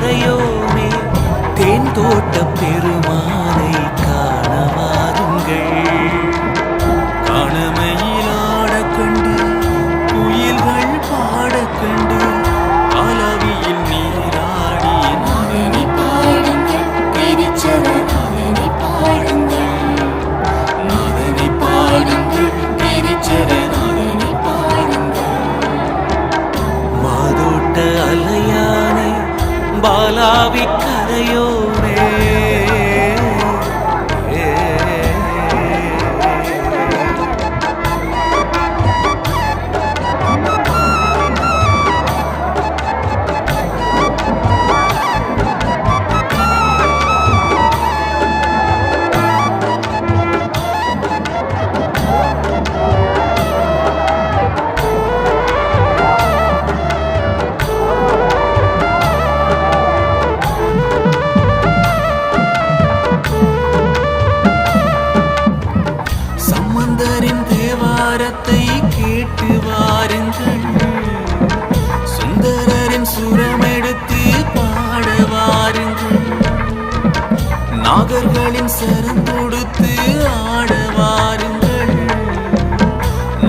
கரையோனே தேன்தோட்ட பெருமானை காணவாருங்கள். காணமையிலாட கண்டு குயில்கள் பாட கண்டு அலவியில் நீராடி நாதனை பாடுங்கள், திருச்சரணாதனை பாடுங்கள், நாதனை பாடுங்கள், திருச்சரணாதனை பாடுங்கள். மாதோட்ட அலையானே பாலாவி கரையோனே சம்பந்தரின் தேவாரத்தை கேட்டு வாருங்கள். சுந்தரரின் சுரமெடுத்து பாட வாருங்கள். நாகர்களின் சரம் கொடுத்து ஆட வாருங்கள்.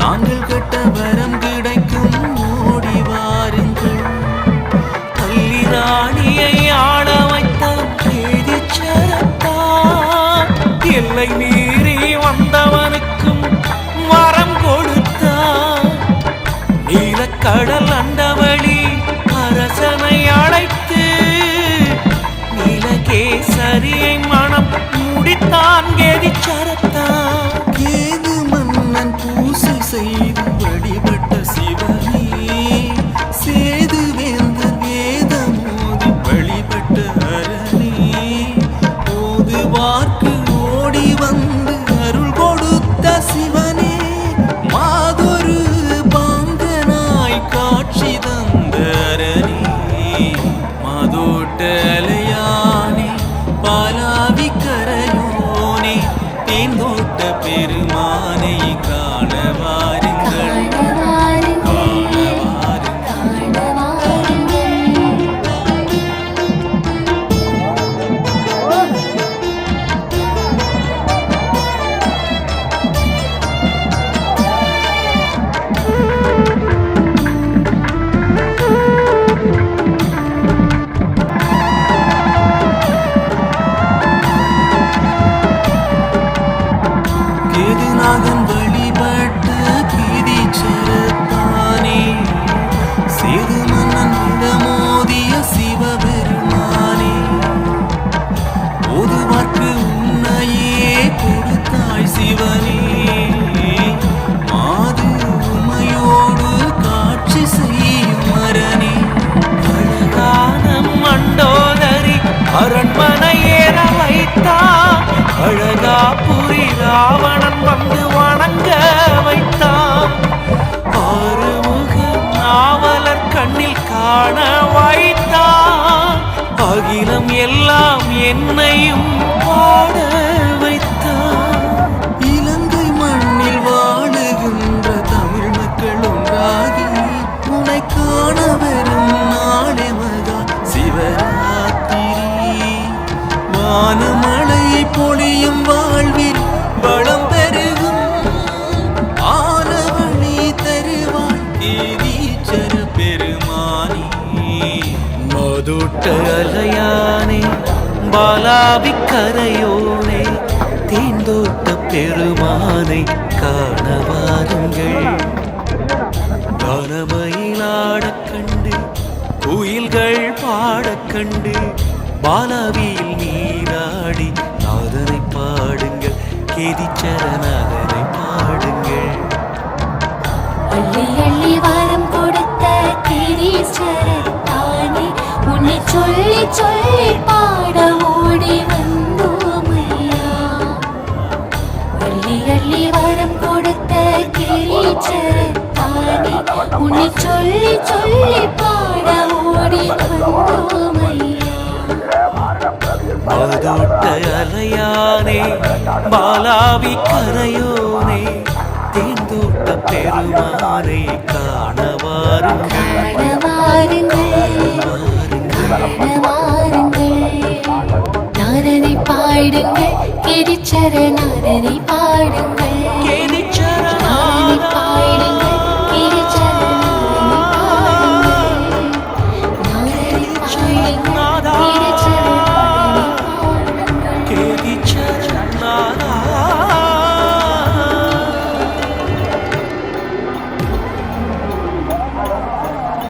நாங்கள் கட்ட வரம் கிடைக்கும் ஓடி வாருங்கள். கள்ளி ராணியை ஆட வைத்தான் கேதிச்சரத்தான். எல்லை மீறி வந்தவனுக்கும் வரம் கொடுத்தான். நீலக்கடல் அண்டவழி அரசனை அழைத்து நீலகேசரியை மனம் முடித்தான் கேதிச்சரத்தான். கேது மன்னன் பூசை செய்து வழிபட்ட சிவனே சேது வேந்தர் வேதமோதி வழிபட்ட அரணே போது வார்க்கு ஓடி வந்து அருள் கொடுத்த சிவனே மாதொரு பாங்கனாய் காட்சி தந்த அரணே மாதோட்ட அலையானே பாலாவி கரையோனே தேன்தோட்ட பெருமானை காண வாருங்கள். கேதுநாதன் வழிபட்ட கீதீச்சரத்தானே சேது மன்னன் இடமோதிய சிவபெருமானே ஓதுவார்க்கு உன்னையே கொடுத்தாய் சிவனே மாது உமையோடு காட்சி செய்யும் மரணே அழகான மண்டோதரி அரண்மனை ஏற வைத்தான். அழகாபுரி ராவணன் வந்து வணங்க வைத்தான். ஆறுமுக நாவலர் கண்ணில் காண வைத்தான். அகிலம் எல்லாம் என்னையும் பாட வைத்தான். இலங்கை மண்ணில் வாழுகின்ற தமிழ் மக்கள் ஒன்றாகி உன்னை காண வரும் நாளே மகா சிவராத்திரி. வானமழை பொழியும் வாழ்வில் வளம் பெருகும் ஆனவழி தருவான் கேதீச்சர பெருமானி. மதுட்ட அலையானே பாலாவி கரையோனே தேன்தோட்ட பெருமானை காண வாருங்கள். கானமயிலாட கண்டு குயில்கள் பாட கண்டு பாலாவியில் நீராடி நாதனை பாடுங்கள் கேதிச்சரநாதனை பாடுங்கள். அள்ளி அள்ளி வரம் கொடுத்த கிரீஸ்வரத்தானே உன்னை சொல்லி சொல்லி பாட ஓடி வந்தோமையா. அள்ளி அள்ளி வரம் கொடுத்த கிரீஸ்வரத்தானே உன்னை சொல்லி சொல்லி பாட ஓடி வந்தோமையா. மாதோட்ட அலையானே பாலாவி கரையோனே தேன்தோட்ட பெருமானை காண வாருங்கள். காண வாருங்கள். பாடுங்கள் கிரிச்சரநாதனை பாடுங்கள்